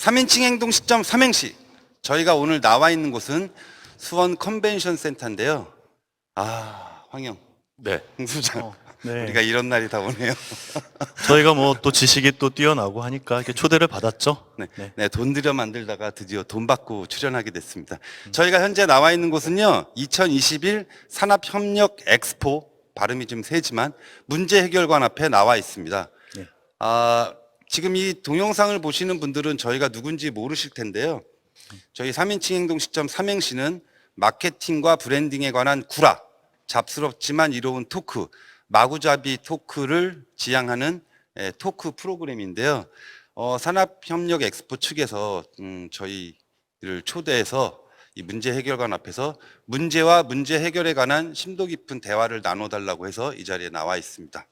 3인칭 행동 시점 삼행시. 저희가 오늘 나와 있는 곳은 수원 컨벤션 센터인데요. 황영, 네. 홍 수장, 네. 우리가 이런 날이 다 오네요. 저희가 뭐 또 지식이 또 뛰어나고 하니까 이렇게 초대를 받았죠. 네, 돈 들여 만들다가 드디어 돈 받고 출연하게 됐습니다. 저희가 현재 나와 있는 곳은요, 2021 산업협력 엑스포, 발음이 좀 세지만 문제해결관 앞에 나와 있습니다. 네. 지금 이 동영상을 보시는 분들은 저희가 누군지 모르실 텐데요. 저희 3인칭 행동 시점 삼행시는 마케팅과 브랜딩에 관한 구라, 잡스럽지만 이로운 토크, 마구잡이 토크를 지향하는 토크 프로그램인데요. 산업협력 엑스포 측에서 저희를 초대해서 이 문제 해결관 앞에서 문제와 문제 해결에 관한 심도 깊은 대화를 나눠달라고 해서 이 자리에 나와 있습니다.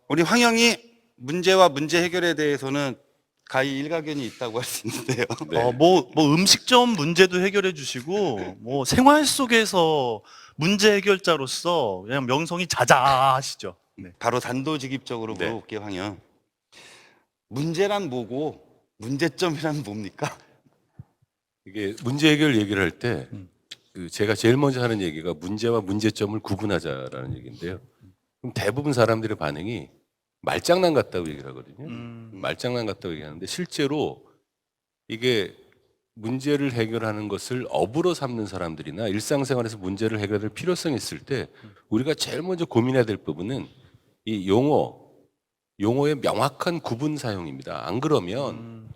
우리 황영이 문제와 문제 해결에 대해서는 가히 일가견이 있다고 할 수 있는데요. 네. 뭐 음식점 문제도 해결해 주시고 뭐 생활 속에서 문제 해결자로서 그냥 명성이 자자하시죠. 네. 바로 단도직입적으로 네. 물어볼게요, 황영. 문제란 뭐고 문제점이란 뭡니까? 이게 문제 해결 얘기를 할 때 제가 제일 먼저 하는 얘기가 문제와 문제점을 구분하자라는 얘기인데요. 그럼 대부분 사람들의 반응이 말장난 같다고 얘기를 하거든요. 말장난 같다고 얘기하는데 실제로 이게 문제를 해결하는 것을 업으로 삼는 사람들이나 일상생활에서 문제를 해결할 필요성이 있을 때 우리가 제일 먼저 고민해야 될 부분은 이 용어의 명확한 구분 사용입니다. 안 그러면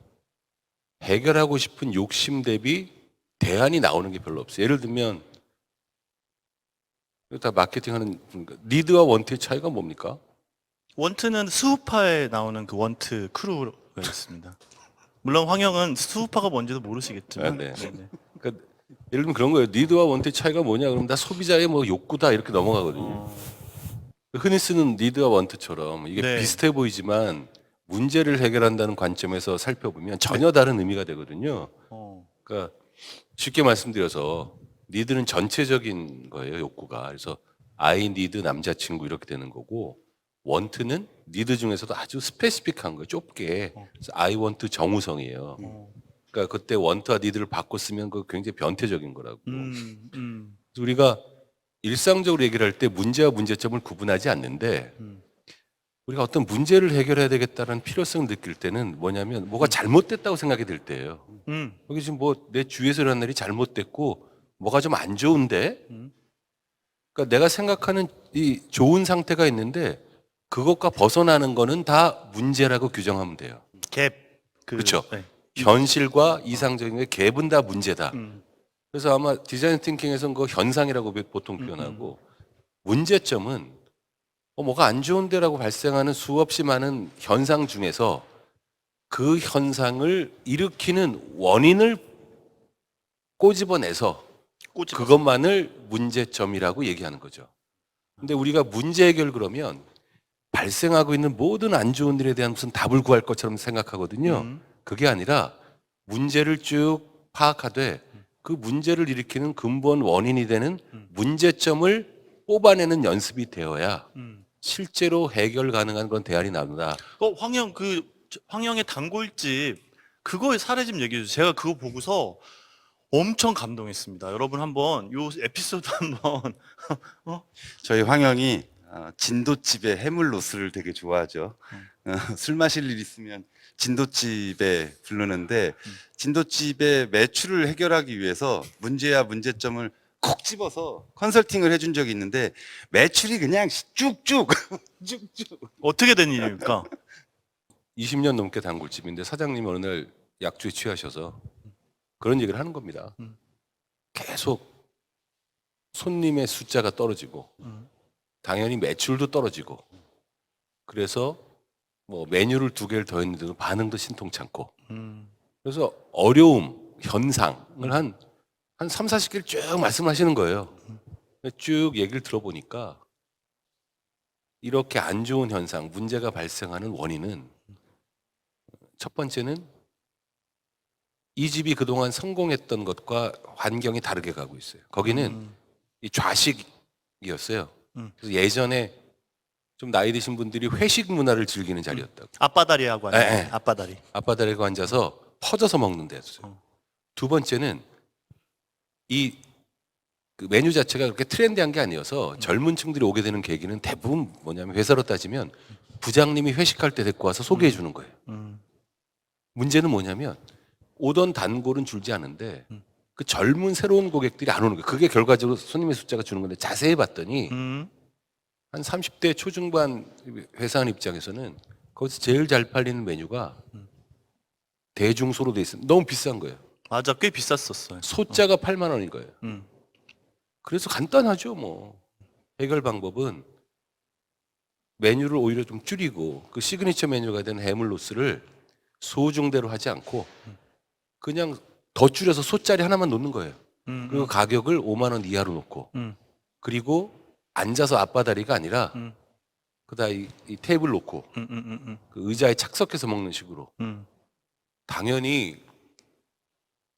해결하고 싶은 욕심 대비 대안이 나오는 게 별로 없어요. 예를 들면 다 마케팅하는 니드와 원트의 차이가 뭡니까? 원트는 수우파에 나오는 그 원트 크루가 있습니다. 물론 황영은 수우파가 뭔지도 모르시겠지만. 네. 네네. 그러니까 예를 들면 그런 거예요. 니드와 원트의 차이가 뭐냐? 그러면 다 소비자의 뭐 욕구다 이렇게 넘어가거든요. 흔히 쓰는 니드와 원트처럼 이게 네. 비슷해 보이지만 문제를 해결한다는 관점에서 살펴보면 전혀 다른 의미가 되거든요. 그러니까 쉽게 말씀드려서 니드는 전체적인 거예요, 욕구가. 그래서 I need 남자친구 이렇게 되는 거고 원트는 니드 중에서도 아주 스페시픽한 거예요, 좁게. 그래서 I want 정우성이에요. 그러니까 그때 원트와 니드를 바꿔 쓰면 그 굉장히 변태적인 거라고. 그래서 우리가 일상적으로 얘기를 할 때 문제와 문제점을 구분하지 않는데 우리가 어떤 문제를 해결해야 되겠다는 필요성을 느낄 때는 뭐냐면 뭐가 잘못됐다고 생각이 들 때예요. 여기 지금 뭐 내 주위에서 일어난 일이 잘못됐고 뭐가 좀 안 좋은데 그러니까 내가 생각하는 이 좋은 상태가 있는데 그것과 벗어나는 거는 다 문제라고 규정하면 돼요. 갭. 그렇죠. 네. 현실과 이상적인 게 갭은 다 문제다. 그래서 아마 디자인 띵킹에서는 그 현상이라고 보통 표현하고 문제점은 뭐가 안 좋은데라고 발생하는 수없이 많은 현상 중에서 그 현상을 일으키는 원인을 꼬집어내서 그것만을 문제점이라고 얘기하는 거죠. 근데 우리가 문제 해결 그러면 발생하고 있는 모든 안 좋은 일에 대한 무슨 답을 구할 것처럼 생각하거든요. 그게 아니라 문제를 쭉 파악하되 그 문제를 일으키는 근본 원인이 되는 문제점을 뽑아내는 연습이 되어야 실제로 해결 가능한 그런 대안이 나온다. 황영의 단골집 그거의 사례 좀 얘기해 주세요. 제가 그거 보고서 엄청 감동했습니다. 여러분 한번 요 에피소드 한번 저희 황영이 진도집의 해물로스를 되게 좋아하죠. 술 마실 일 있으면 진도집에 부르는데 진도집의 매출을 해결하기 위해서 문제와 문제점을 콕 집어서 컨설팅을 해준 적이 있는데 매출이 그냥 쭉쭉 쭉쭉. 어떻게 된 일입니까? 20년 넘게 단골집인데 사장님이 어느 날 약주에 취하셔서 그런 얘기를 하는 겁니다. 계속 손님의 숫자가 떨어지고 당연히 매출도 떨어지고 그래서 뭐 메뉴를 2개를 더 했는데도 반응도 신통찮고 그래서 어려움, 현상을 한 3, 40개를 쭉 말씀하시는 거예요. 쭉 얘기를 들어보니까 이렇게 안 좋은 현상, 문제가 발생하는 원인은 첫 번째는 이 집이 그동안 성공했던 것과 환경이 다르게 가고 있어요. 거기는 이 좌식이었어요. 그래서 예전에 좀 나이 드신 분들이 회식 문화를 즐기는 자리였다고. 앞바다리하고 앉아. 네, 네. 앞바다리. 앞바다리고 앉아서 퍼져서 먹는 데였어요. 두 번째는 이 그 메뉴 자체가 그렇게 트렌디한 게 아니어서 젊은 층들이 오게 되는 계기는 대부분 뭐냐면 회사로 따지면 부장님이 회식할 때 데리고 와서 소개해 주는 거예요. 문제는 뭐냐면 오던 단골은 줄지 않은데 그 젊은 새로운 고객들이 안 오는 거예요. 그게 결과적으로 손님의 숫자가 주는 건데 자세히 봤더니 한 30대 초중반 회사원 입장에서는 거기서 제일 잘 팔리는 메뉴가 대중소로 돼 있습니다. 너무 비싼 거예요. 맞아, 꽤 비쌌었어요. 소자가 8만 원인 거예요. 음. 그래서 간단하죠, 뭐. 해결 방법은 메뉴를 오히려 좀 줄이고 그 시그니처 메뉴가 된 해물로스를 소중대로 하지 않고 그냥 더 줄여서 소짜리 하나만 놓는 거예요. 그리고 가격을 5만 원 이하로 놓고 그리고 앉아서 앞바다리가 아니라 그다 이 테이블 놓고 그 의자에 착석해서 먹는 식으로 당연히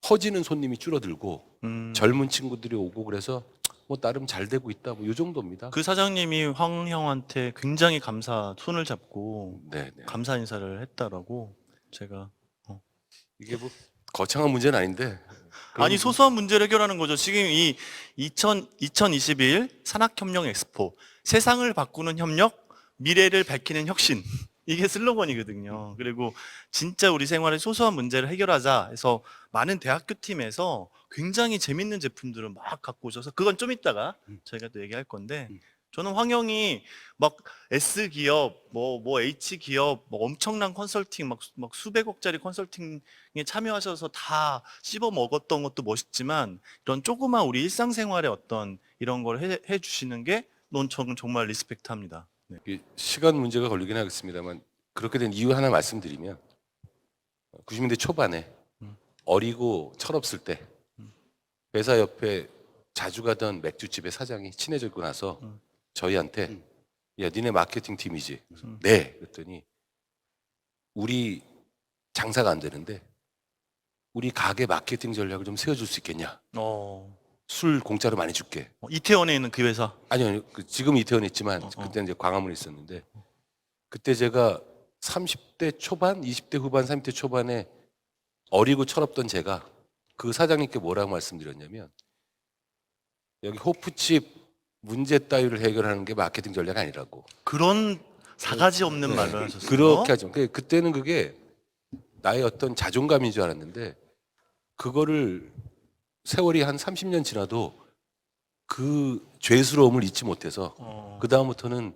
퍼지는 손님이 줄어들고 젊은 친구들이 오고 그래서 뭐 나름 잘 되고 있다 뭐 이 정도입니다. 그 사장님이 황 형한테 굉장히 손을 잡고 네. 감사 인사를 했다라고 제가. 이게 뭐 거창한 문제는 아닌데 아니 소소한 문제를 해결하는 거죠. 지금 이 2021 산학협력 엑스포, 세상을 바꾸는 협력, 미래를 밝히는 혁신, 이게 슬로건이거든요. 그리고 진짜 우리 생활의 소소한 문제를 해결하자 해서 많은 대학교 팀에서 굉장히 재밌는 제품들을 막 갖고 오셔서, 그건 좀 이따가 저희가 또 얘기할 건데, 저는 황영이 막 S 기업, 뭐 H 기업, 뭐 엄청난 컨설팅, 막 수백억짜리 컨설팅에 참여하셔서 다 씹어 먹었던 것도 멋있지만, 이런 조그만 우리 일상생활의 어떤 이런 걸 해주시는 게 저는 정말 리스펙트합니다. 네. 이게 시간 문제가 걸리긴 하겠습니다만 그렇게 된 이유 하나 말씀드리면 90년대 초반에 어리고 철없을 때 회사 옆에 자주 가던 맥주집의 사장이 친해지고 나서 저희한테 야 니네 마케팅 팀이지? 네. 그랬더니 우리 장사가 안 되는데 우리 가게 마케팅 전략을 좀 세워줄 수 있겠냐? 술 공짜로 많이 줄게. 이태원에 있는 그 회사. 아니요, 지금 이태원에 있지만 그때 이제 광화문에 있었는데 그때 제가 30대 초반, 20대 후반, 30대 초반에 어리고 철없던 제가 그 사장님께 뭐라고 말씀드렸냐면 여기 호프집 문제 따위를 해결하는 게 마케팅 전략이 아니라고. 그런 사가지 없는 말을 하셨어요. 그렇게 하죠. 그때는 그게 나의 어떤 자존감인 줄 알았는데 그거를 세월이 한 30년 지나도 그 죄스러움을 잊지 못해서 그 다음부터는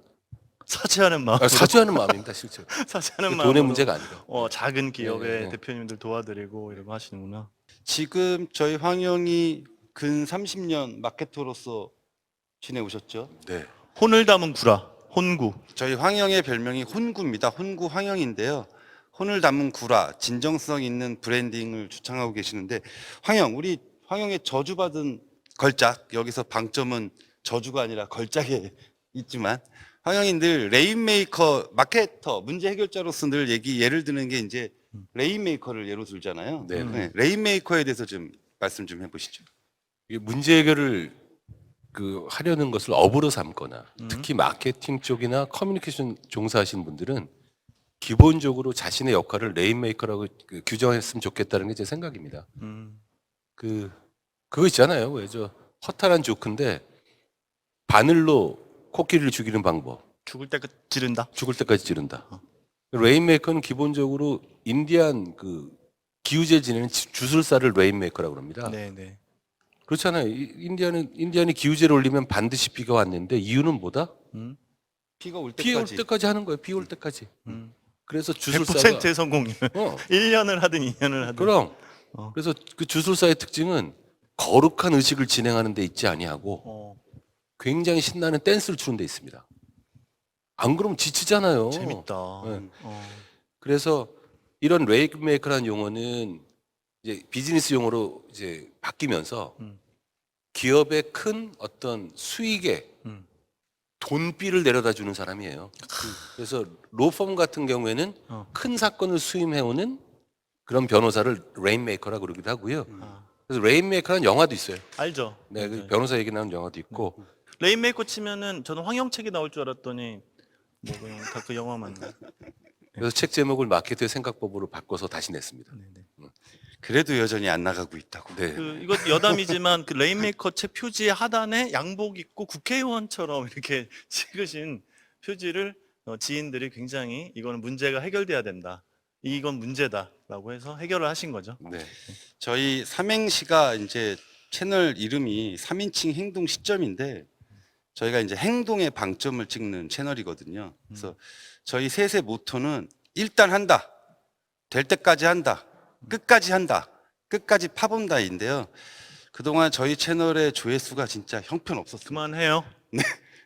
사죄하는 마음. 사죄하는 마음입니다, 실제로. 사죄하는 돈의 마음으로 문제가 아니라. 작은 기업의 네. 대표님들 도와드리고 이러고 하시는구나. 지금 저희 황영이 근 30년 마케터로서 지내오셨죠. 네. 혼을 담은 구라, 혼구. 저희 황영의 별명이 혼구입니다. 혼구 황영인데요. 혼을 담은 구라, 진정성 있는 브랜딩을 주창하고 계시는데, 우리 황영의 저주받은 걸작, 여기서 방점은 저주가 아니라 걸작에 있지만, 황영이 늘 레인메이커, 마케터, 문제 해결자로서 늘 예를 드는 게 이제 레인메이커를 예로 들잖아요. 네. 레인메이커에 대해서 좀 말씀 좀 해보시죠. 이게 문제 해결을 하려는 것을 업으로 삼거나 특히 마케팅 쪽이나 커뮤니케이션 종사하시는 분들은 기본적으로 자신의 역할을 레인메이커라고 규정했으면 좋겠다는 게 제 생각입니다. 그거 있잖아요. 왜 저 허탈한 조크인데 바늘로 코끼리를 죽이는 방법. 죽을 때까지 지른다. 죽을 때까지 지른다. 레인메이커는 기본적으로 인디안 기우제 지내는 주술사를 레인메이커라고 합니다. 네네. 그렇잖아요. 인디안이 기우제를 올리면 반드시 비가 왔는데 이유는 뭐다? 비가 올 비 올 때까지. 때까지 하는 거예요. 비 올 때까지. 그래서 100%의 주술사가 성공률. 어, 1년을 하든 2년을 하든. 그럼 어. 그래서 그 주술사의 특징은 거룩한 의식을 진행하는 데 있지 아니하고 굉장히 신나는 댄스를 추는 데 있습니다. 안 그러면 지치잖아요. 재밌다. 네. 그래서 이런 레인메이커라는 용어는 이제 비즈니스 용어로 이제 바뀌면서 기업의 큰 어떤 수익에 돈비를 내려다 주는 사람이에요. 그래서 로펌 같은 경우에는 큰 사건을 수임해오는 그런 변호사를 레인메이커라고 그러기도 하고요. 그래서 레인메이커라는 영화도 있어요. 알죠. 네, 그 변호사 얘기 나오는 영화도 있고. 레인메이커 치면은 저는 황영 책이 나올 줄 알았더니 뭐 그냥 다 그 영화만. 그래서 책 제목을 마케트의 생각법으로 바꿔서 다시 냈습니다. 네네. 그래도 여전히 안 나가고 있다고. 네. 그 이것 여담이지만 그 레인메이커 책 표지 하단에 양복 입고 국회의원처럼 이렇게 찍으신 표지를 지인들이 굉장히 이거는 문제가 해결돼야 된다. 이건 문제다라고 해서 해결을 하신 거죠. 네. 저희 삼행시가 이제 채널 이름이 3인칭 행동 시점인데 저희가 이제 행동에 방점을 찍는 채널이거든요. 그래서 저희 셋의 모토는 일단 한다. 될 때까지 한다. 끝까지 한다. 끝까지 파본다인데요. 그동안 저희 채널의 조회수가 진짜 형편없었습니다. 그만해요.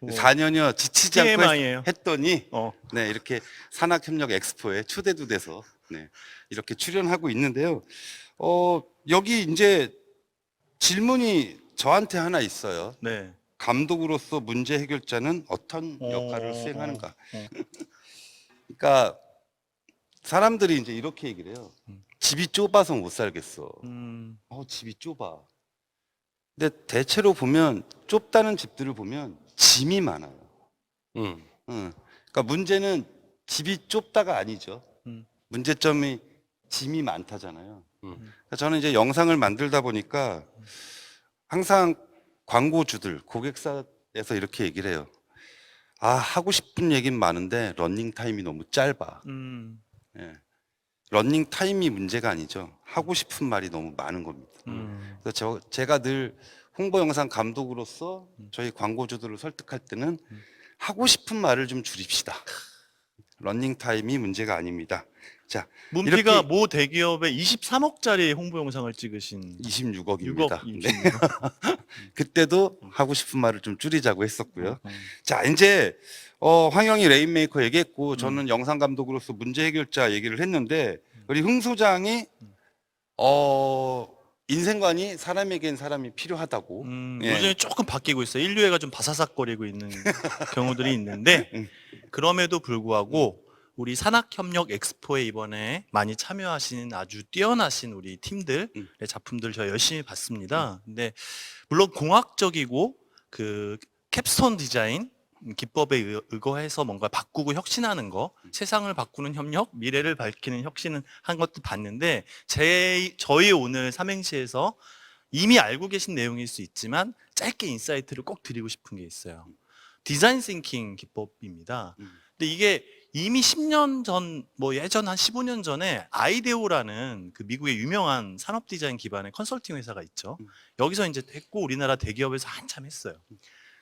4년여 지치지 않고 TMI예요. 했더니 어. 네, 이렇게 산학협력 엑스포에 초대도 돼서 네, 이렇게 출연하고 있는데요. 여기 이제 질문이 저한테 하나 있어요. 네. 감독으로서 문제 해결자는 어떤 어, 역할을 수행하는가? 어. 그러니까 사람들이 이제 이렇게 얘기를 해요. 집이 좁아서 못 살겠어. 집이 좁아. 근데 대체로 보면 좁다는 집들을 보면 짐이 많아요. 음. 그러니까 문제는 집이 좁다가 아니죠. 음. 문제점이 짐이 많다잖아요. 음. 그러니까 저는 이제 영상을 만들다 보니까 항상 광고주들, 고객사에서 이렇게 얘기를 해요. 아, 하고 싶은 얘기는 많은데 러닝 타임이 너무 짧아. 예. 러닝 타임이 문제가 아니죠. 하고 싶은 말이 너무 많은 겁니다. 그래서 제가 늘 홍보 영상 감독으로서 저희 광고주들을 설득할 때는 하고 싶은 말을 좀 줄입시다. 러닝 타임이 문제가 아닙니다. 자, 문피가 이렇게 모 대기업에 23억짜리 홍보 영상을 찍으신 26억입니다. 6억. 네. 그때도 하고 싶은 말을 좀 줄이자고 했었고요. 자, 이제 황영이 레인메이커 얘기했고 저는 영상 감독으로서 문제 해결자 얘기를 했는데 우리 흥 소장이 인생관이 사람에겐 사람이 필요하다고. 예. 요즘에 조금 바뀌고 있어요. 인류애가 좀 바사삭거리고 있는 경우들이 있는데 그럼에도 불구하고 우리 산학협력 엑스포에 이번에 많이 참여하신 아주 뛰어나신 우리 팀들의 작품들 저희 열심히 봤습니다. 근데 물론 공학적이고 그 캡스톤 디자인 기법에 의거해서 뭔가 바꾸고 혁신하는 거, 세상을 바꾸는 협력, 미래를 밝히는 혁신은 한 것도 봤는데 저희 오늘 삼행시에서 이미 알고 계신 내용일 수 있지만 짧게 인사이트를 꼭 드리고 싶은 게 있어요. 디자인 싱킹 기법입니다. 근데 이게 이미 10년 전, 뭐 예전 한 15년 전에 아이데오라는 그 미국의 유명한 산업 디자인 기반의 컨설팅 회사가 있죠. 여기서 이제 했고 우리나라 대기업에서 한참 했어요.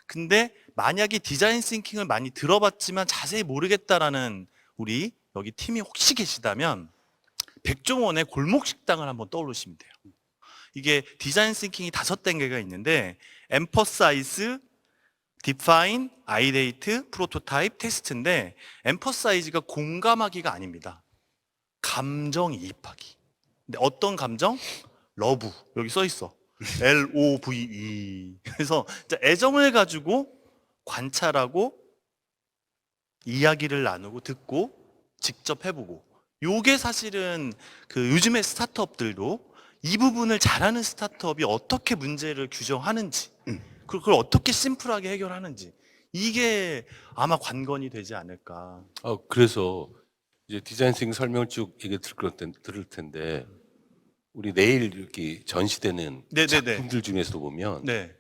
근데 만약에 디자인 싱킹을 많이 들어봤지만 자세히 모르겠다라는 우리 여기 팀이 혹시 계시다면 백종원의 골목 식당을 한번 떠올리시면 돼요. 이게 디자인 싱킹이 5단계가 있는데 emphasize, define, ideate, prototype, test인데 emphasize가 공감하기가 아닙니다. 감정이입하기. 근데 어떤 감정? 러브. 여기 써 있어. LOVE. 그래서 애정을 가지고 관찰하고 이야기를 나누고 듣고 직접 해보고 요게 사실은 그 요즘의 스타트업들도 이 부분을 잘하는 스타트업이 어떻게 문제를 규정하는지 그걸 어떻게 심플하게 해결하는지 이게 아마 관건이 되지 않을까. 그래서 이제 디자인 싱 설명을 쭉 얘기 들을 텐데 우리 내일 이렇게 전시되는 네네네. 작품들 중에서도 보면 네.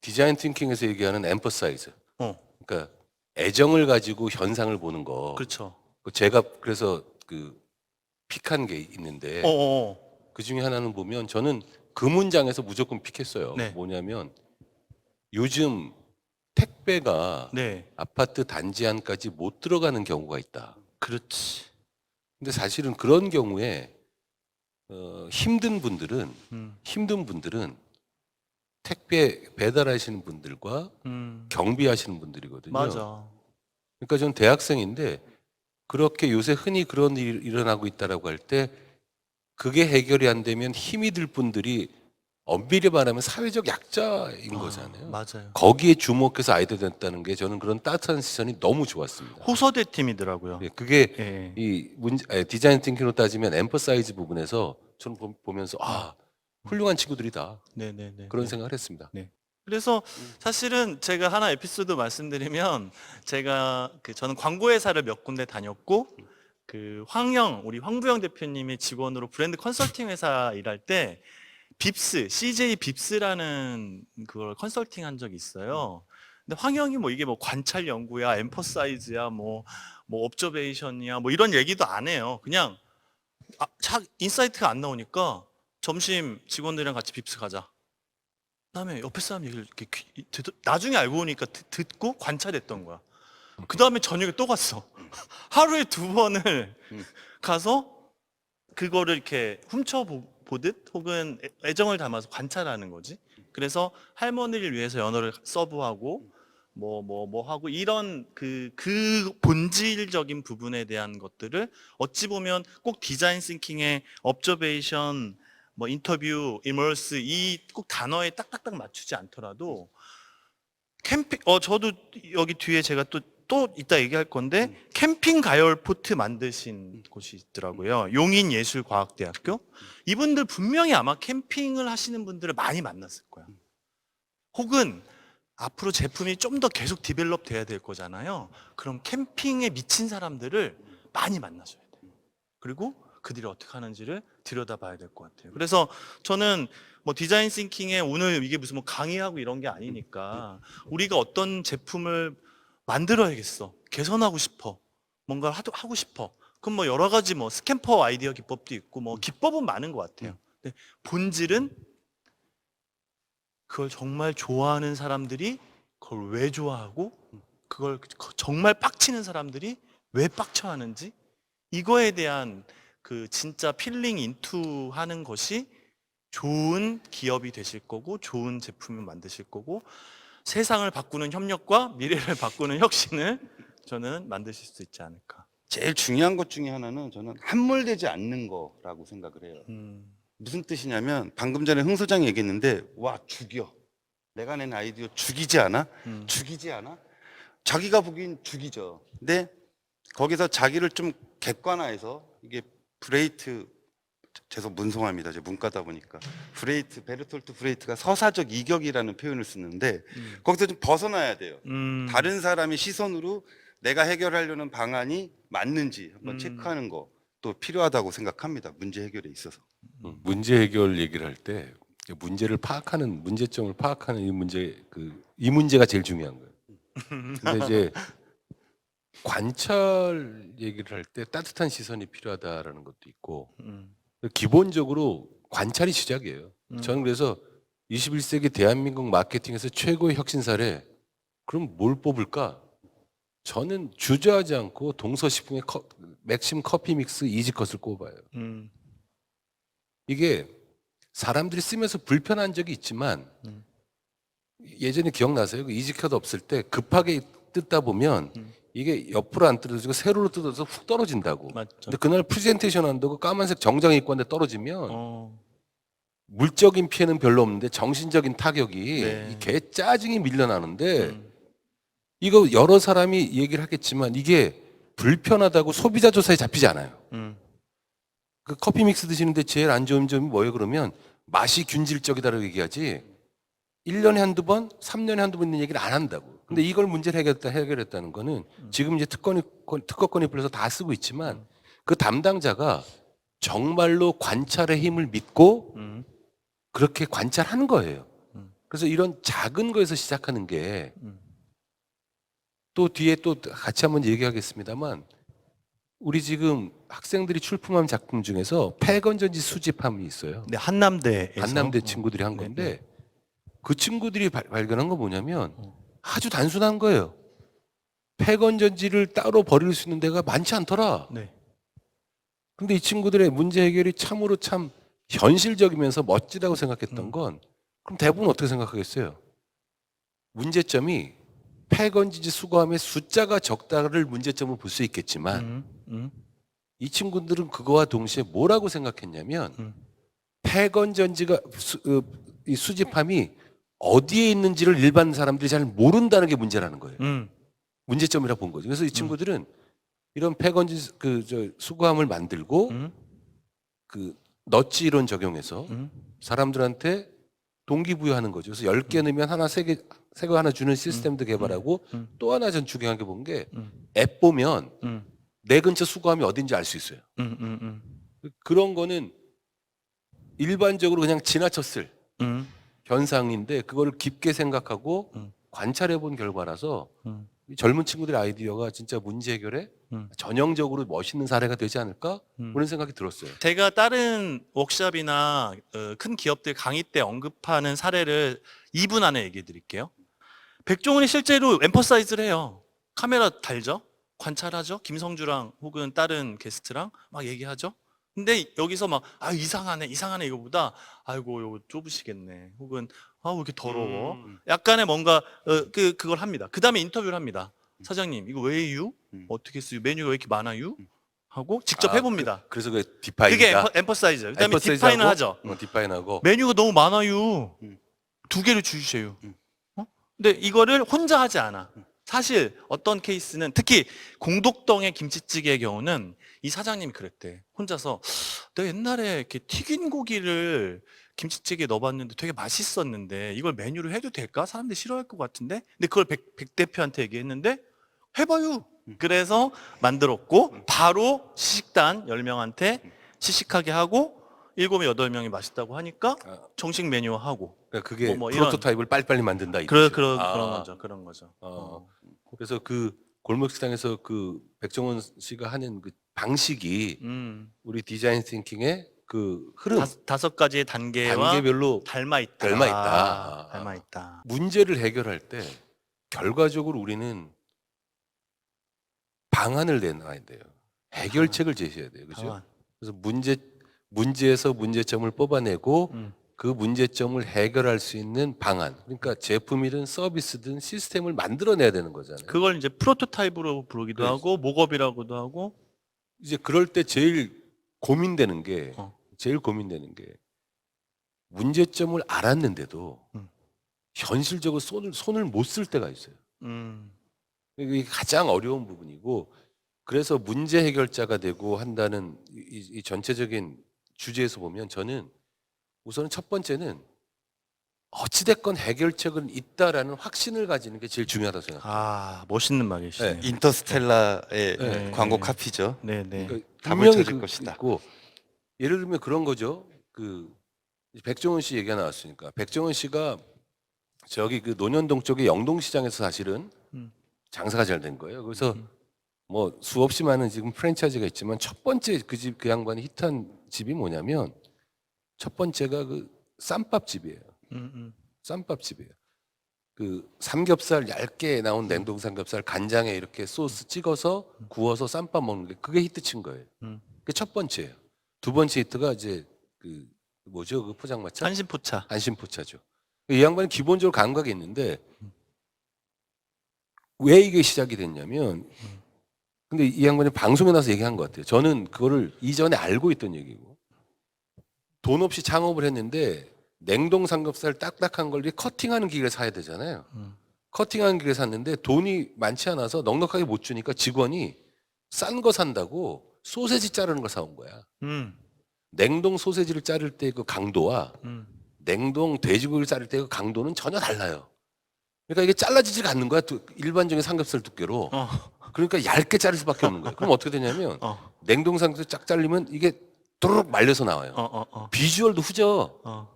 디자인 띵킹에서 얘기하는 emphasize, 그러니까 애정을 가지고 현상을 보는 거. 그렇죠. 제가 그래서 그 픽한 게 있는데 그 중에 하나는 보면 저는 그 문장에서 무조건 픽했어요. 네. 뭐냐면 요즘 택배가 네. 아파트 단지 안까지 못 들어가는 경우가 있다. 그렇지. 근데 사실은 그런 경우에 힘든 분들은 택배 배달하시는 분들과 경비하시는 분들이거든요. 맞아. 그러니까 전 대학생인데 그렇게 요새 흔히 그런 일이 일어나고 있다라고 할 때 그게 해결이 안 되면 힘이 들 분들이 엄밀히 말하면 사회적 약자인 거잖아요. 맞아요. 거기에 주목해서 아이디어 냈다는 게 저는 그런 따뜻한 시선이 너무 좋았습니다. 호서대 팀이더라고요. 예, 그게 예. 이 디자인 띵킹으로 따지면 엠퍼사이즈 부분에서 저는 보면서 훌륭한 친구들이다 네네네. 그런 생각을 했습니다. 네. 그래서 사실은 제가 하나 에피소드 말씀드리면 저는 광고 회사를 몇 군데 다녔고 우리 황부영 대표님의 직원으로 브랜드 컨설팅 회사 일할 때 CJ 빕스라는 그걸 컨설팅 한 적이 있어요. 근데 황영이 이게 관찰 연구야, 엠퍼사이즈야, 옵저베이션이야, 이런 얘기도 안 해요. 그냥 인사이트가 안 나오니까 점심 직원들이랑 같이 빕스 가자. 그다음에 옆에 사람 얘기를 이렇게 나중에 알고 보니까 듣고 관찰했던 거야. 그 다음에 저녁에 또 갔어. 하루에 2번을 가서 그거를 이렇게 훔쳐보듯 혹은 애정을 담아서 관찰하는 거지. 그래서 할머니를 위해서 연어를 서브하고 하고 이런 그 본질적인 부분에 대한 것들을 어찌 보면 꼭 디자인 싱킹의 observation, 인터뷰, immerse 이 꼭 단어에 딱딱딱 맞추지 않더라도 저도 여기 뒤에 제가 또 이따 얘기할 건데 캠핑 가열 포트 만드신 곳이 있더라고요. 용인예술과학대학교. 이분들 분명히 아마 캠핑을 하시는 분들을 많이 만났을 거야. 혹은 앞으로 제품이 좀 더 계속 디벨롭 돼야 될 거잖아요. 그럼 캠핑에 미친 사람들을 많이 만나셔야 돼요. 그리고 그들이 어떻게 하는지를 들여다봐야 될 것 같아요. 그래서 저는 디자인 싱킹에 오늘 이게 무슨 강의하고 이런 게 아니니까 우리가 어떤 제품을 만들어야겠어. 개선하고 싶어. 뭔가를 하고 싶어. 그럼 여러 가지 스캠퍼 아이디어 기법도 있고 기법은 많은 것 같아요. 근데 본질은 그걸 정말 좋아하는 사람들이 그걸 왜 좋아하고 그걸 정말 빡치는 사람들이 왜 빡쳐 하는지 이거에 대한 진짜 필링 인투 하는 것이 좋은 기업이 되실 거고 좋은 제품을 만드실 거고 세상을 바꾸는 협력과 미래를 바꾸는 혁신을 저는 만드실 수 있지 않을까. 제일 중요한 것 중에 하나는 저는 함몰되지 않는 거라고 생각을 해요. 무슨 뜻이냐면 방금 전에 흥 소장이 얘기했는데 와 죽여. 내가 낸 아이디어 죽이지 않아? 죽이지 않아? 자기가 보기엔 죽이죠. 근데 거기서 자기를 좀 객관화해서 이게 문송합니다. 제 문과다 보니까 베르톨트 브레이트가 서사적 이격이라는 표현을 쓰는데 거기서 좀 벗어나야 돼요. 다른 사람의 시선으로 내가 해결하려는 방안이 맞는지 한번 체크하는 것도 필요하다고 생각합니다. 문제 해결에 있어서. 문제 해결 얘기를 할 때 문제점을 파악하는 이 문제가 제일 중요한 거예요. 근데 이제 관찰 얘기를 할 때 따뜻한 시선이 필요하다라는 것도 있고 기본적으로 관찰이 시작이에요. 저는 그래서 21세기 대한민국 마케팅에서 최고의 혁신 사례 그럼 뭘 뽑을까? 저는 주저하지 않고 동서식품의 맥심 커피 믹스 이지컷을 꼽아요. 이게 사람들이 쓰면서 불편한 적이 있지만 예전에 기억나세요? 이지컷 없을 때 급하게 뜯다 보면 이게 옆으로 안 뜯어지고 세로로 뜯어서 훅 떨어진다고. 맞죠. 근데 그날 프레젠테이션 한다고 까만색 정장 입고 왔는데 떨어지면 물적인 피해는 별로 없는데 정신적인 타격이 네. 이 개 짜증이 밀려나는데 이거 여러 사람이 얘기를 하겠지만 이게 불편하다고 소비자 조사에 잡히지 않아요. 그 커피 믹스 드시는데 제일 안 좋은 점이 뭐예요? 그러면 맛이 균질적이다라고 얘기하지 1년에 한두 번, 3년에 한두 번 있는 얘기를 안 한다고. 근데 이걸 문제를 해결했다는 거는 지금 이제 특허권이 풀려서 다 쓰고 있지만 그 담당자가 정말로 관찰의 힘을 믿고 그렇게 관찰하는 거예요. 그래서 이런 작은 거에서 시작하는 게 또 뒤에 또 같이 한번 얘기하겠습니다만 우리 지금 학생들이 출품한 작품 중에서 폐건전지 수집함이 있어요. 네, 한남대 친구들이 한 건데 그 친구들이 발견한 건 뭐냐면 아주 단순한 거예요. 폐건전지를 따로 버릴 수 있는 데가 많지 않더라. 네. 근데 이 친구들의 문제 해결이 참으로 참 현실적이면서 멋지다고 생각했던 건 그럼 대부분 어떻게 생각하겠어요? 문제점이 폐건전지 수거함의 숫자가 적다를 문제점을 볼 수 있겠지만 이 친구들은 그거와 동시에 뭐라고 생각했냐면 폐건전지가 이 수집함이 어디에 있는지를 일반 사람들이 잘 모른다는 게 문제라는 거예요. 문제점이라 본 거죠. 그래서 이 친구들은 이런 폐건전지 수거함을 만들고 그 너치 이론 적용해서 사람들한테 동기부여하는 거죠. 그래서 10개 넣으면 하나, 새 거 하나 주는 시스템도 개발하고 또 하나 전 중요하게 본 게 앱 보면 내 근처 수거함이 어딘지 알 수 있어요. 그런 거는 일반적으로 그냥 지나쳤을 현상인데 그거를 깊게 생각하고 관찰해 본 결과라서 이 젊은 친구들의 아이디어가 진짜 문제 해결에 전형적으로 멋있는 사례가 되지 않을까 그런 생각이 들었어요. 제가 다른 워크숍이나 큰 기업들 강의 때 언급하는 사례를 2분 안에 얘기해 드릴게요. 백종원이 실제로 엠퍼사이즈를 해요. 카메라 달죠? 관찰하죠? 김성주랑 혹은 다른 게스트랑 막 얘기하죠? 근데 여기서 막, 이상하네 이거보다, 아이고, 이거 좁으시겠네. 혹은, 왜 이렇게 더러워? 약간의 뭔가, 그걸 합니다. 그 다음에 인터뷰를 합니다. 사장님, 이거 왜요? 어떻게 쓰요? 메뉴가 왜 이렇게 많아요? 하고 직접 해봅니다. 그래서 그 디파인이다. 그게 엠퍼사이즈. 그 다음에 디파인을 하죠. 디파인하고 메뉴가 너무 많아요. 2개를 주세요. 근데 이거를 혼자 하지 않아. 사실 어떤 케이스는 특히 공덕동의 김치찌개의 경우는 이 사장님이 그랬대. 혼자서 내가 옛날에 이렇게 튀긴 고기를 김치찌개에 넣어봤는데 되게 맛있었는데 이걸 메뉴로 해도 될까? 사람들이 싫어할 것 같은데. 근데 그걸 백 대표한테 얘기했는데 해봐요. 그래서 만들었고 바로 시식단 10명한테 시식하게 하고 7명, 8명이 맛있다고 하니까 정식 메뉴화하고. 그러니까 그게 뭐 이런. 프로토타입을 빨리빨리 만든다 이 그런 뜻이에요. 그런 거죠. 그래서 그 골목식당에서 그 백종원 씨가 하는 그 방식이 우리 디자인 띵킹의 그 흐름, 5가지의 단계와 단계별로 닮아 있다. 닮아 있다. 문제를 해결할 때 결과적으로 우리는 방안을 내놔야 돼요. 해결책을 제시해야 돼요. 그렇죠? 방안. 그래서 문제에서 문제점을 뽑아내고 그 문제점을 해결할 수 있는 방안. 그러니까 제품이든 서비스든 시스템을 만들어내야 되는 거잖아요. 그걸 이제 프로토타입으로 부르기도 그렇지. 하고 목업이라고도 하고. 이제 그럴 때 제일 고민되는 게 어. 문제점을 알았는데도 현실적으로 손을 못 쓸 때가 있어요. 이게 가장 어려운 부분이고 그래서 문제 해결자가 되고 한다는 이 전체적인 주제에서 보면 저는 우선 첫 번째는 어찌됐건 해결책은 있다라는 확신을 가지는 게 제일 중요하다고 생각해요. 멋있는 말이시네요. 인터스텔라의 네. 광고 카피죠. 네네. 그러니까 답을 분명히 찾을 것이다. 있고 예를 들면 그런 거죠. 그 백종원 씨 얘기가 나왔으니까 백종원 씨가 저기 그 논현동 쪽의 영동시장에서 사실은 장사가 잘 된 거예요. 그래서 뭐 수없이 많은 지금 프랜차이즈가 있지만 첫 번째 그 양반이 히트한 집이 뭐냐면 첫 번째가 그 쌈밥집이에요. 쌈밥집이에요. 그 삼겹살 얇게 나온 냉동 삼겹살 간장에 이렇게 소스 찍어서 구워서 쌈밥 먹는 게 그게 히트친 거예요. 그게 첫 번째예요. 두 번째 히트가 이제 그 뭐죠? 그 포장마차? 한신포차. 안심포차죠. 이 양반은 기본적으로 감각이 있는데 왜 이게 시작이 됐냐면 근데 이 양반이 방송에 나와서 얘기한 것 같아요. 저는 그거를 이전에 알고 있던 얘기고 돈 없이 창업을 했는데 냉동 삼겹살 딱딱한 걸 커팅하는 기계를 사야 되잖아요. 커팅하는 기계를 샀는데 돈이 많지 않아서 넉넉하게 못 주니까 직원이 싼 거 산다고 소세지 자르는 걸 사온 거야. 냉동 소세지를 자를 때 그 강도와 냉동 돼지고기를 자를 때 그 강도는 전혀 달라요. 그러니까 이게 잘라지지가 않는 거야. 일반적인 삼겹살 두께로. 그러니까 얇게 자를 수밖에 없는 거예요. 그럼 어떻게 되냐면 냉동 삼겹살 쫙 잘리면 이게 도로록 말려서 나와요. 비주얼도 후져.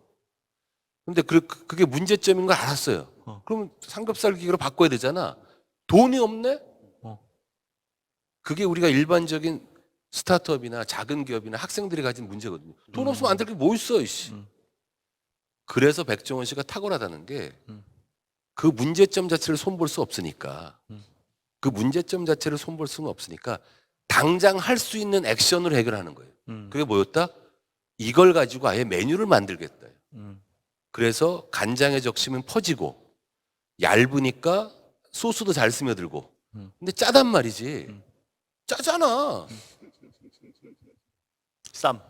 근데 그게 문제점인 걸 알았어요. 그러면 삼겹살 기계로 바꿔야 되잖아. 돈이 없네? 그게 우리가 일반적인 스타트업이나 작은 기업이나 학생들이 가진 문제거든요. 돈 없으면 안 될 게 뭐 있어, 이씨. 그래서 백종원 씨가 탁월하다는 게 그 문제점 자체를 손볼 수 없으니까 그 문제점 자체를 손볼 수는 없으니까 당장 할 수 있는 액션으로 해결하는 거예요. 그게 뭐였다? 이걸 가지고 아예 메뉴를 만들겠다. 그래서 간장의 적심은 퍼지고 얇으니까 소스도 잘 스며들고 근데 짜단 말이지. 짜잖아. 쌈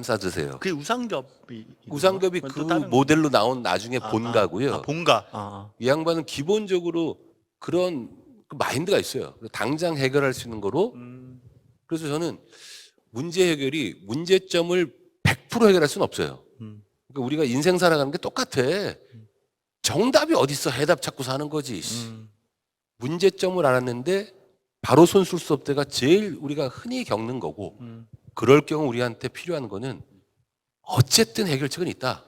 싸드세요. 그 우상겹이 우상겹이 그 모델로 나온 나중에 본가고요. 본가. 이 양반은 기본적으로 그런 그 마인드가 있어요. 당장 해결할 수 있는 거로. 그래서 저는 문제 해결이 문제점을 100% 해결할 수는 없어요. 그러니까 우리가 인생 살아가는 게 똑같아. 정답이 어딨어? 해답 찾고 사는 거지. 문제점을 알았는데 바로 손쓸 수 없대가 제일 우리가 흔히 겪는 거고 그럴 경우 우리한테 필요한 거는 어쨌든 해결책은 있다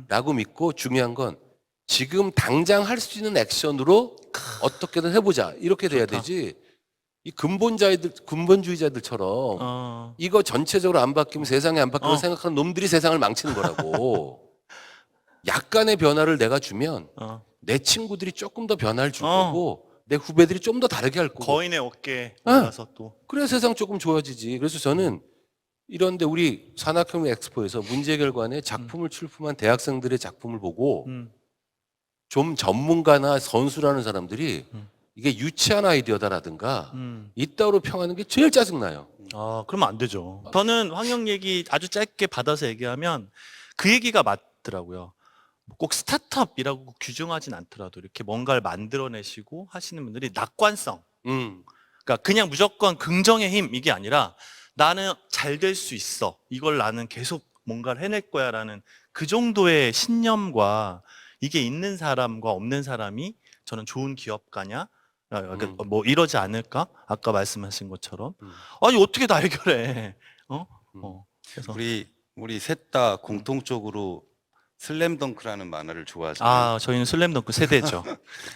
라고 믿고 중요한 건 지금 당장 할 수 있는 액션으로 어떻게든 해보자 이렇게 돼야 좋다. 되지. 이 근본주의자들처럼 이거 전체적으로 안 바뀌면 세상이 안 바뀌고 생각하는 놈들이 세상을 망치는 거라고. 약간의 변화를 내가 주면 내 친구들이 조금 더 변화를 줄 거고 내 후배들이 좀 더 다르게 할 거고. 거인의 어깨에 올라서 또. 그래야 세상 조금 좋아지지. 그래서 저는 이런데 우리 산학혁명 엑스포에서 문제결과에 작품을 출품한 대학생들의 작품을 보고 좀 전문가나 선수라는 사람들이 이게 유치한 아이디어다라든가 이따위로 평하는 게 제일 짜증나요. 아, 그러면 안 되죠. 저는 환경 얘기 아주 짧게 받아서 얘기하면 그 얘기가 맞더라고요. 꼭 스타트업이라고 규정하진 않더라도 이렇게 뭔가를 만들어내시고 하시는 분들이 낙관성. 그러니까 그냥 무조건 긍정의 힘 이게 아니라 나는 잘 될 수 있어. 이걸 나는 계속 뭔가를 해낼 거야라는 그 정도의 신념과 이게 있는 사람과 없는 사람이 저는 좋은 기업가냐? 뭐 이러지 않을까? 아까 말씀하신 것처럼. 아니 어떻게 다 해결해? 그래서 우리 셋 다 공통적으로 슬램덩크라는 만화를 좋아하잖아요. 아 저희는 슬램덩크 세대죠.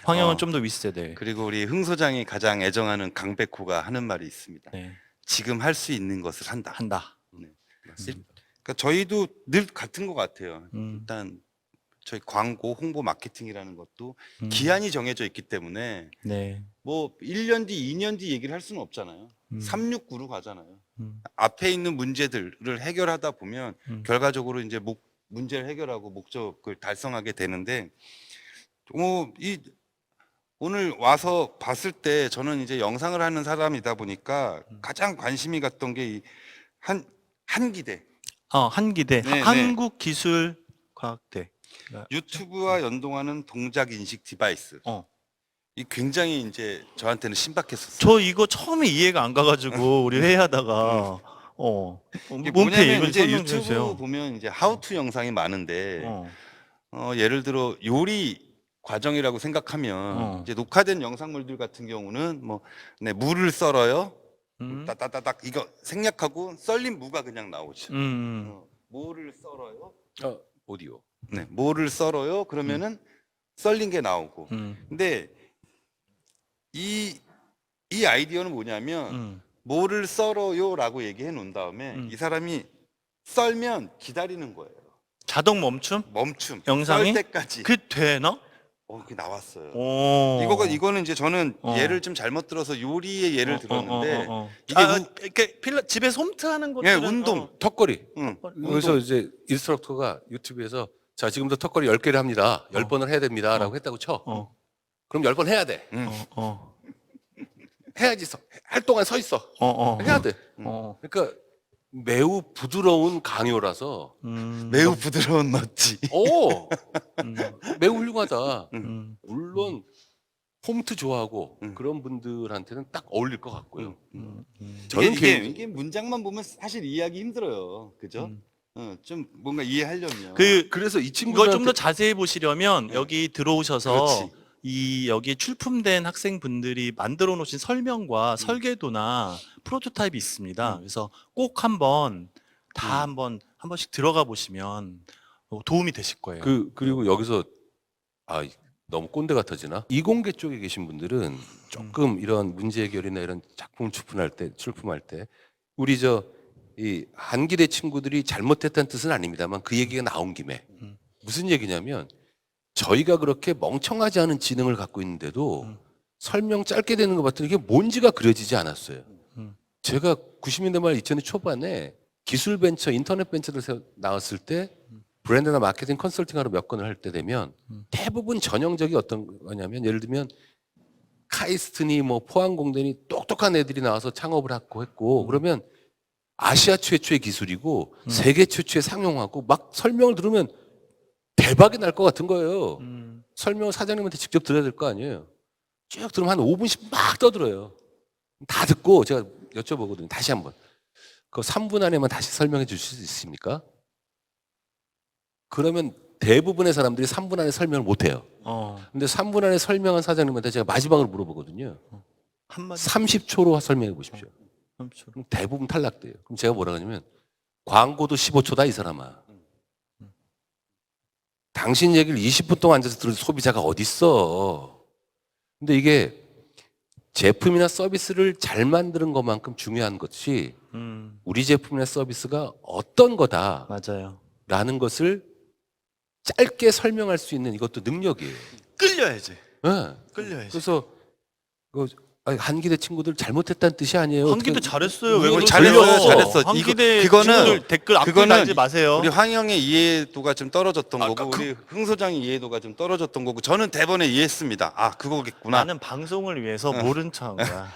황영은 좀 더 윗세대. 그리고 우리 흥 소장이 가장 애정하는 강백호가 하는 말이 있습니다. 네. 지금 할 수 있는 것을 한다. 한다. 네, 맞습니다. 그러니까 저희도 늘 같은 것 같아요. 일단 저희 광고, 홍보, 마케팅이라는 것도 기한이 정해져 있기 때문에 네. 뭐 1년 뒤, 2년 뒤 얘기를 할 수는 없잖아요. 369로 가잖아요. 앞에 있는 문제들을 해결하다 보면 결과적으로 이제 문제를 해결하고 목적을 달성하게 되는데 오늘 와서 봤을 때 저는 이제 영상을 하는 사람이다 보니까 가장 관심이 갔던 게 한기대. 한기대. 네, 한국기술과학대. 유튜브와 연동하는 동작 인식 디바이스. 이 굉장히 이제 저한테는 신박했었어요. 저 이거 처음에 이해가 안 가가지고 우리 회의하다가 이게 몸페 뭐냐면 이거 이제 설명 좀 유튜브 해주세요. 보면 이제 하우투 영상이 많은데 예를 들어 요리 과정이라고 생각하면 이제 녹화된 영상물들 같은 경우는 뭐 물을 썰어요. 따따따닥 이거 생략하고 썰린 무가 그냥 나오죠. 뭐를 썰어요? 오디오. 네, 뭐를 썰어요? 그러면은 썰린 게 나오고. 근데 이 아이디어는 뭐냐면 뭐를 썰어요라고 얘기해 놓은 다음에 이 사람이 썰면 기다리는 거예요. 자동 멈춤? 멈춤. 영상이? 썰 때까지. 그 되나? 그게 나왔어요. 오. 이거는 이제 저는 예를 좀 잘못 들어서 요리의 예를 들었는데 이게 이렇게 집에서 홈트하는 예, 것들은 운동. 턱걸이. 응. 그래서 이제 인스트럭터가 유튜브에서 자 지금부터 턱걸이 10개를 합니다. 10번을 해야 됩니다. 라고 했다고 쳐. 그럼 10번 해야 돼. 해야지. 할 동안 서 있어. 해야 돼. 그러니까 매우 부드러운 강요라서 매우 부드러운 멋지. 매우 훌륭하다. 물론 홈트 좋아하고 그런 분들한테는 딱 어울릴 것 같고요. 저는 이게 문장만 보면 사실 이해하기 힘들어요. 그죠? 좀 뭔가 이해하려면. 그래서 이 이걸 친구들 좀 더 자세히 보시려면 여기 들어오셔서 그렇지. 여기 출품된 학생분들이 만들어 놓으신 설명과 설계도나 프로토타입이 있습니다. 그래서 꼭 한번 한 번씩 들어가 보시면 도움이 되실 거예요. 그리고 여기서 너무 꼰대 같아지나? 이공계 쪽에 계신 분들은 조금 이런 문제 해결이나 이런 작품 출품할 때 우리 이 한기대 친구들이 잘못했다는 뜻은 아닙니다만 그 얘기가 나온 김에 무슨 얘기냐면 저희가 그렇게 멍청하지 않은 지능을 갖고 있는데도 설명 짧게 되는 것 같더니 이게 뭔지가 그려지지 않았어요. 제가 90년대 말 2000년 초반에 기술 벤처, 인터넷 벤처를 나왔을 때 브랜드나 마케팅 컨설팅하러 몇 건을 할 때 되면 대부분 전형적이 어떤 거냐면 예를 들면 카이스트니 뭐 포항공대니 똑똑한 애들이 나와서 창업을 했고 그러면 아시아 최초의 기술이고 세계 최초의 상용하고 막 설명을 들으면 대박이 날 것 같은 거예요. 설명을 사장님한테 직접 들어야 될 거 아니에요. 쭉 들으면 한 5분씩 막 떠들어요. 다 듣고 제가 여쭤보거든요. 다시 한번. 그 3분 안에만 다시 설명해 주실 수 있습니까? 그러면 대부분의 사람들이 3분 안에 설명을 못 해요. 근데 3분 안에 설명한 사장님한테 제가 마지막으로 물어보거든요. 한마디 30초로 설명해 보십시오. 30초. 그럼 대부분 탈락돼요. 그럼 제가 뭐라 그러냐면 광고도 15초다 이 사람아. 당신 얘기를 20분 동안 앉아서 들을 소비자가 어딨어. 근데 이게 제품이나 서비스를 잘 만드는 것만큼 중요한 것이 우리 제품이나 서비스가 어떤 거다라는 맞아요. 것을 짧게 설명할 수 있는 이것도 능력이에요. 끌려야지. 네. 끌려야지. 그래서 한기대 친구들 잘못했다는 뜻이 아니에요. 한기대 어떻게- 잘했어요. 왜 우리 그러세요? 잘했어. 한기대 그거는- 친구들 댓글 악플 그거는 달지 마세요. 우리 황영의 이해도가 좀 떨어졌던 거고 그러니까 우리 흥 소장의 이해도가 좀 떨어졌던 거고 저는 대본에 이해했습니다. 아 그거겠구나. 나는 방송을 위해서 모른 척한 거야.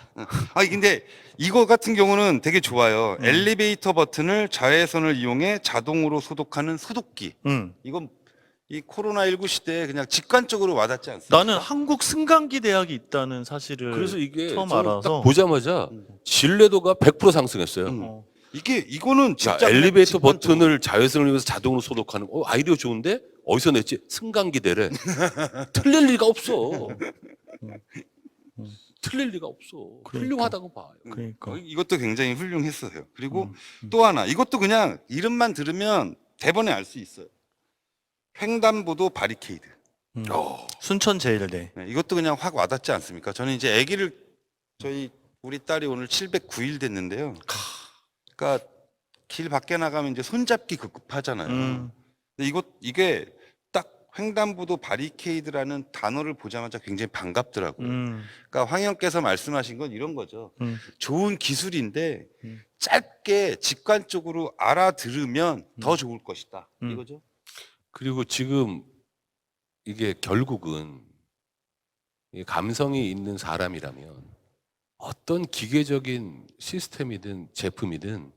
근데 이거 같은 경우는 되게 좋아요. 엘리베이터 버튼을 자외선을 이용해 자동으로 소독하는 소독기. 이건 이 코로나19 시대에 그냥 직관적으로 와닿지 않습니까? 나는 한국 승강기 대학이 있다는 사실을 그래서 이게 처음 저는 알아서 딱 보자마자 신뢰도가 100% 상승했어요. 어. 이거는 자, 진짜 엘리베이터 직관적으로. 버튼을 자외선을 이용해서 자동으로 소독하는 아이디어 좋은데 어디서 냈지? 승강기대래. 틀릴 리가 없어. 틀릴 리가 없어. 그러니까. 훌륭하다고 봐요. 그러니까 이것도 굉장히 훌륭했어요. 그리고 또 하나 이것도 그냥 이름만 들으면 대본에 알 수 있어요. 횡단보도 바리케이드. 순천 제일대. 네, 이것도 그냥 확 와닿지 않습니까? 저는 이제 아기를 우리 딸이 오늘 709일 됐는데요. 그러니까 길 밖에 나가면 이제 손잡기 급급하잖아요. 근데 이게 딱 횡단보도 바리케이드라는 단어를 보자마자 굉장히 반갑더라고요. 그러니까 황영께서 말씀하신 건 이런 거죠. 좋은 기술인데 짧게 직관적으로 알아들으면 더 좋을 것이다. 이거죠. 그리고 지금 이게 결국은 이 감성이 있는 사람이라면 어떤 기계적인 시스템이든 제품이든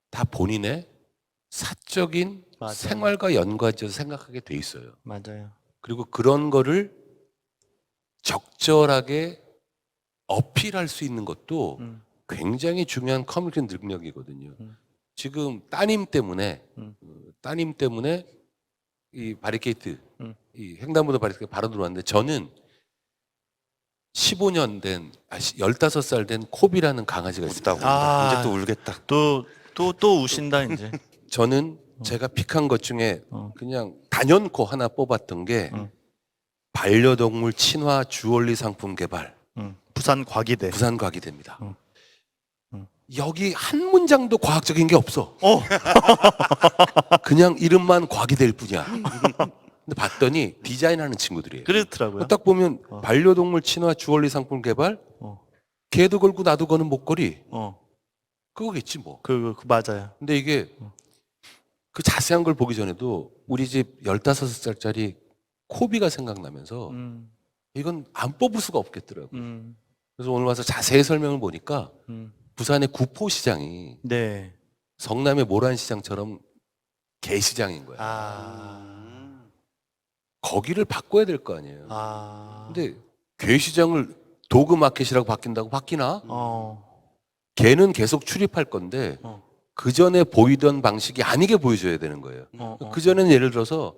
다 본인의 사적인 맞아요. 생활과 연관지어서 생각하게 돼 있어요. 맞아요. 그리고 그런 거를 적절하게 어필할 수 있는 것도 굉장히 중요한 커뮤니케이션 능력이거든요. 지금 따님 때문에 이 바리케이트, 이 횡단보도 바리케이트 바로 들어왔는데 저는 15년 된, 15살 된 코비라는 강아지가 있어요. 아. 이제 또 울겠다. 또 우신다 이제. 저는 제가 픽한 것 중에 그냥 단연코 하나 뽑았던 게 반려동물 친화 주얼리 상품 개발. 부산 과기대. 부산 과기대입니다. 여기 한 문장도 과학적인 게 없어. 그냥 이름만 과기대일 뿐이야. 근데 봤더니 디자인하는 친구들이에요. 그렇더라고요. 딱 보면 반려동물 친화 주얼리 상품 개발, 개도 걸고 나도 거는 목걸이, 그거겠지 뭐. 그 맞아요. 근데 이게 그 자세한 걸 보기 전에도 우리 집 15살짜리 코비가 생각나면서 이건 안 뽑을 수가 없겠더라고요. 그래서 오늘 와서 자세히 설명을 보니까 부산의 구포시장이 네. 성남의 모란시장처럼 개시장인 거야. 거기를 바꿔야 될 거 아니에요. 근데 개시장을 도그마켓이라고 바뀐다고 바뀌나? 개는 계속 출입할 건데 그 전에 보이던 방식이 아니게 보여줘야 되는 거예요. 그 전에는 예를 들어서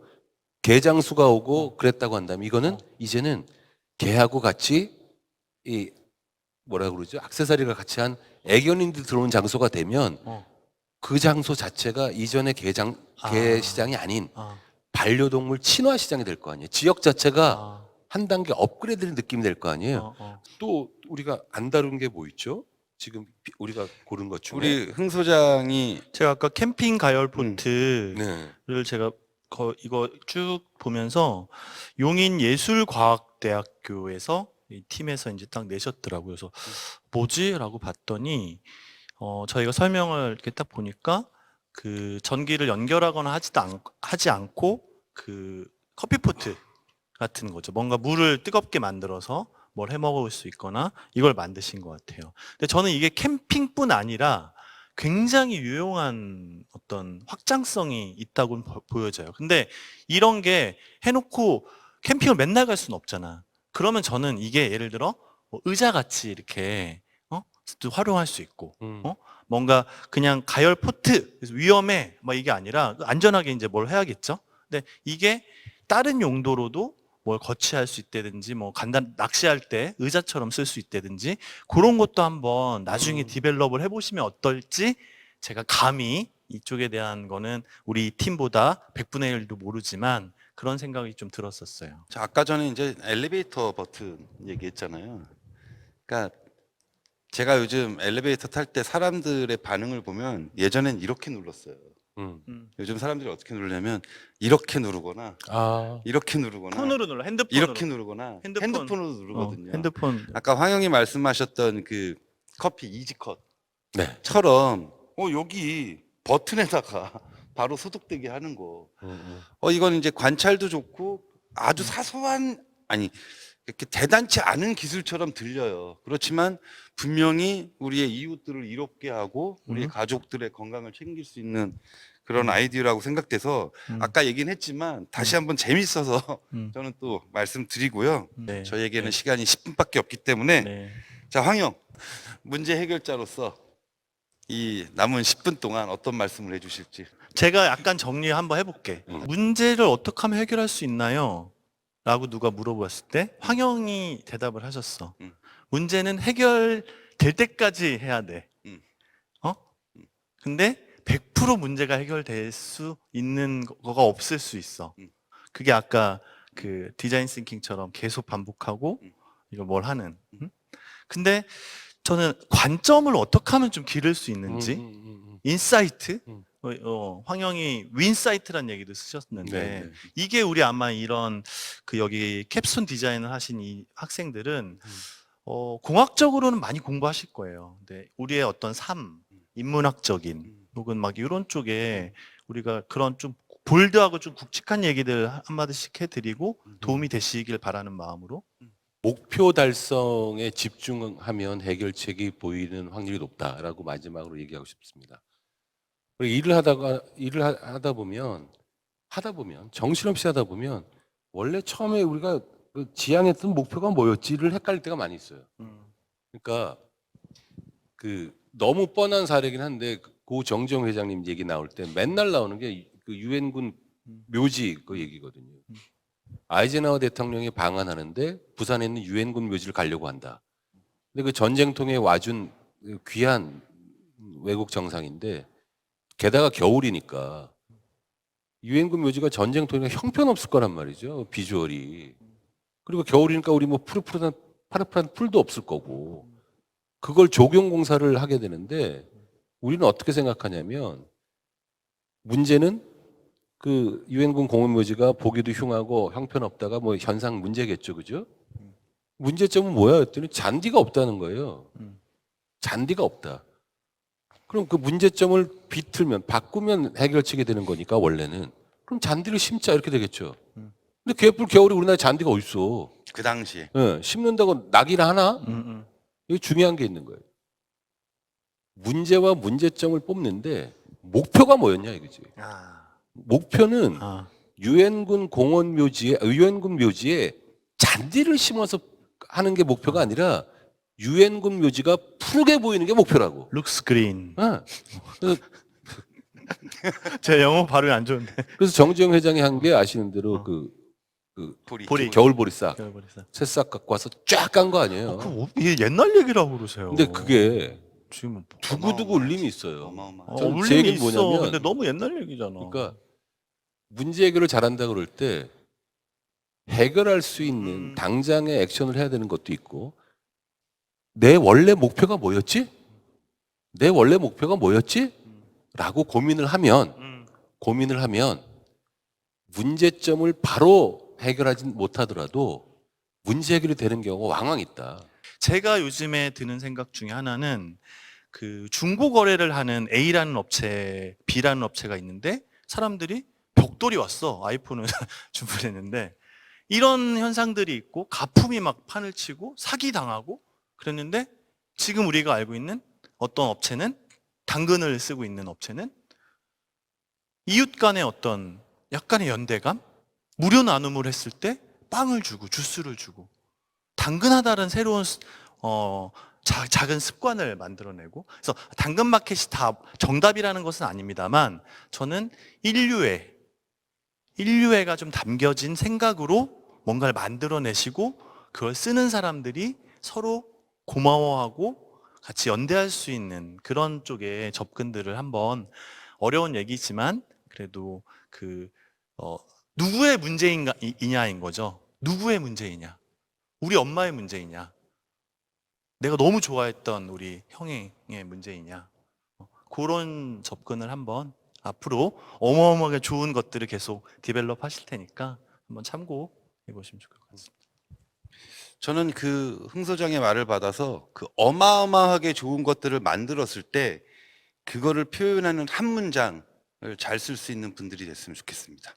개장수가 오고 그랬다고 한다면 이거는 이제는 개하고 같이 이 뭐라 그러죠? 액세서리가 같이 한 애견인들 들어오는 장소가 되면 그 장소 자체가 이전의 개시장이 아닌 반려동물 친화 시장이 될 거 아니에요. 지역 자체가 한 단계 업그레이드된 느낌이 될 거 아니에요. 또 우리가 안 다룬 게 뭐 있죠? 지금 우리가 고른 것 중에 우리 흥 소장이 제가 아까 캠핑 가열 포트를 네. 제가 이거 쭉 보면서 용인예술과학대학교에서 이 팀에서 이제 딱 내셨더라고요. 그래서 뭐지라고 봤더니 저희가 설명을 이렇게 딱 보니까 그 전기를 연결하거나 하지 않고 그 커피포트 같은 거죠. 뭔가 물을 뜨겁게 만들어서 뭘 해 먹을 수 있거나 이걸 만드신 것 같아요. 근데 저는 이게 캠핑뿐 아니라 굉장히 유용한 어떤 확장성이 있다고 보여져요. 근데 이런 게 해놓고 캠핑을 맨날 갈 수는 없잖아. 그러면 저는 이게 예를 들어 뭐 의자같이 이렇게 또 활용할 수 있고 뭔가 그냥 가열 포트 그래서 위험해 막 이게 아니라 안전하게 이제 뭘 해야겠죠. 근데 이게 다른 용도로도 뭘 거치할 수 있다든지 뭐 낚시할 때 의자처럼 쓸 수 있다든지 그런 것도 한번 나중에 디벨롭을 해보시면 어떨지 제가 감히 이쪽에 대한 거는 우리 팀보다 100분의 1도 모르지만 그런 생각이 좀 들었었어요. 자, 아까 전에 이제 엘리베이터 버튼 얘기했잖아요. 그러니까 제가 요즘 엘리베이터 탈 때 사람들의 반응을 보면 예전엔 이렇게 눌렀어요. 요즘 사람들이 어떻게 누르냐면 이렇게 누르거나 아, 이렇게 누르거나 폰으로 눌러, 핸드폰으로. 이렇게 누르거나 핸드폰으로 누르거든요. 핸드폰. 아까 황영이 말씀하셨던 그 커피 이지컷처럼 네. 여기 버튼에다가 바로 소독되게 하는 거. 이건 이제 관찰도 좋고 아주 사소한 아니 이렇게 대단치 않은 기술처럼 들려요. 그렇지만 분명히 우리의 이웃들을 이롭게 하고 우리의 가족들의 건강을 챙길 수 있는 그런 아이디어라고 생각돼서 아까 얘기는 했지만 다시 한번 재밌어서 저는 또 말씀드리고요. 네. 저희에게는 시간이 10분밖에 없기 때문에 네. 자, 황영 문제 해결자로서 이 남은 10분 동안 어떤 말씀을 해주실지. 제가 약간 정리 한번 해볼게. 문제를 어떻게 하면 해결할 수 있나요? 라고 누가 물어봤을 때 황영이 대답을 하셨어. 문제는 해결될 때까지 해야 돼. 근데 100% 문제가 해결될 수 있는 거가 없을 수 있어. 그게 아까 그 디자인 싱킹처럼 계속 반복하고 이걸 뭘 하는. 근데 저는 관점을 어떻게 하면 좀 기를 수 있는지 인사이트? 황영이 윈사이트란 얘기도 쓰셨는데 네. 이게 우리 아마 이런 그 여기 캡스톤 디자인을 하신 이 학생들은 공학적으로는 많이 공부하실 거예요. 근데 우리의 어떤 삶, 인문학적인 혹은 막 이런 쪽에 우리가 그런 좀 볼드하고 좀 굵직한 얘기들 한마디씩 해드리고 도움이 되시길 바라는 마음으로. 목표 달성에 집중하면 해결책이 보이는 확률이 높다라고 마지막으로 얘기하고 싶습니다. 일을 하다 보면 정신없이 하다 보면 원래 처음에 우리가 그 지향했던 목표가 뭐였지를 헷갈릴 때가 많이 있어요. 그러니까 그 너무 뻔한 사례긴 한데 고 정지영 회장님 얘기 나올 때 맨날 나오는 게 그 유엔군 묘지 그 얘기거든요. 아이젠하워 대통령이 방한하는데 부산에 있는 유엔군 묘지를 가려고 한다. 근데 그 전쟁통에 와준 귀한 외국 정상인데 게다가 겨울이니까 유엔군 묘지가 전쟁통이니까 형편없을 거란 말이죠. 비주얼이. 그리고 겨울이니까 우리 뭐 파릇파릇한 풀도 없을 거고 그걸 조경공사를 하게 되는데 우리는 어떻게 생각하냐면 문제는 그 유엔군 공원묘지가 보기도 흉하고 형편없다가 뭐 현상 문제겠죠. 그죠? 문제점은 뭐야 했더니 잔디가 없다는 거예요. 잔디가 없다. 그럼 그 문제점을 바꾸면 해결책이 되는 거니까 원래는 그럼 잔디를 심자 이렇게 되겠죠. 근데 개뿔 겨울에 우리나라에 잔디가 어딨어. 그 당시에 심는다고 낙이나 하나? 이게 중요한 게 있는 거예요. 문제와 문제점을 뽑는데 목표가 뭐였냐 이거지. 목표는 유엔군 묘지에 잔디를 심어서 하는 게 목표가 아니라 유엔군 묘지가 푸르게 보이는 게 목표라고. 룩스 그린. 그래서 제 영어 발음이 안 좋은데. 그래서 정지영 회장이 한 게 아시는 대로 보리. 겨울보리싹 새싹 갖고 와서 쫙 깐 거 아니에요. 이게 옛날 얘기라고 그러세요. 근데 그게 지금 두고두고 울림이 있어요. 어마어마하죠. 저는 제 울림이 얘기는 있어. 뭐냐면 근데 너무 옛날 얘기잖아. 그러니까 문제 해결을 잘한다 그럴 때 해결할 수 있는 당장의 액션을 해야 되는 것도 있고 내 원래 목표가 뭐였지? 라고 고민을 하면 문제점을 바로 해결하지 못하더라도 문제 해결이 되는 경우가 왕왕 있다. 제가 요즘에 드는 생각 중에 하나는 그 중고 거래를 하는 A라는 업체, B라는 업체가 있는데 사람들이 벽돌이 왔어. 아이폰을 주문했는데 이런 현상들이 있고 가품이 막 판을 치고 사기 당하고 그랬는데 지금 우리가 알고 있는 어떤 업체는 당근을 쓰고 있는 업체는 이웃 간의 어떤 약간의 연대감, 무료 나눔을 했을 때 빵을 주고 주스를 주고 당근하다는 새로운 작은 습관을 만들어내고 그래서 당근마켓이 다 정답이라는 것은 아닙니다만 저는 인류애가 좀 담겨진 생각으로 뭔가를 만들어내시고 그걸 쓰는 사람들이 서로 고마워하고 같이 연대할 수 있는 그런 쪽의 접근들을 한번 어려운 얘기지만 그래도 누구의 문제이냐인 거죠. 누구의 문제이냐? 우리 엄마의 문제이냐? 내가 너무 좋아했던 우리 형의 문제이냐? 그런 접근을 한번 앞으로 어마어마하게 좋은 것들을 계속 디벨롭 하실 테니까 한번 참고해 보시면 좋을 것 같습니다. 저는 그 흥 소장의 말을 받아서 그 어마어마하게 좋은 것들을 만들었을 때 그거를 표현하는 한 문장을 잘 쓸 수 있는 분들이 됐으면 좋겠습니다.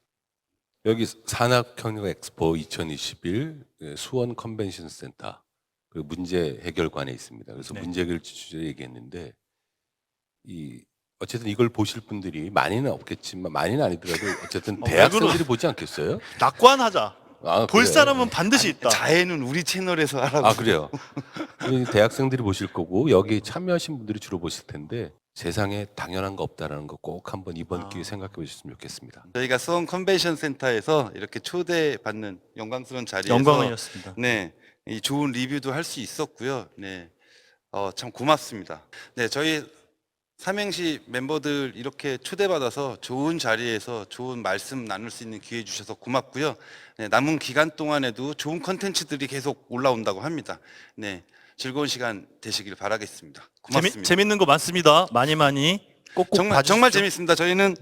여기 산학협력 엑스포 2021 수원 컨벤션 센터 그 문제 해결관에 있습니다. 그래서 네. 문제 해결 주제 얘기했는데 어쨌든 이걸 보실 분들이 많이는 없겠지만 많이는 아니더라도 어쨌든 왜 대학생들이 보지 않겠어요? 낙관하자. 아, 볼 그래요? 사람은 반드시 있다. 자해는 우리 채널에서 하라고. 아 그래요. 이 대학생들이 보실 거고 여기 참여하신 분들이 주로 보실 텐데 세상에 당연한 거 없다라는 거 꼭 한번 이번 기회에 생각해 보셨으면 좋겠습니다. 저희가 수원 컨벤션 센터에서 이렇게 초대받는 영광스러운 자리에서 영광이었습니다. 네, 이 좋은 리뷰도 할 수 있었고요. 네, 참 고맙습니다. 네, 저희 삼행시 멤버들 이렇게 초대받아서 좋은 자리에서 좋은 말씀 나눌 수 있는 기회 주셔서 고맙고요. 네, 남은 기간 동안에도 좋은 컨텐츠들이 계속 올라온다고 합니다. 네, 즐거운 시간 되시길 바라겠습니다. 고맙습니다. 재밌는 거 많습니다. 많이 꼭꼭 봐주시죠. 정말 재밌습니다. 저희는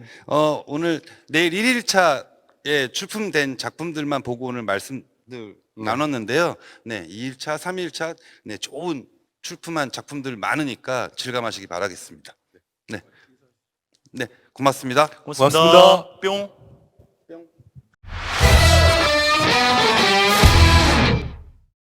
오늘 내일 1일차에 출품된 작품들만 보고 오늘 말씀들 나눴는데요. 네, 2일차, 3일차 네, 좋은 출품한 작품들 많으니까 즐감하시기 바라겠습니다. 네, 네, 고맙습니다. 고맙습니다. 뿅. 뿅.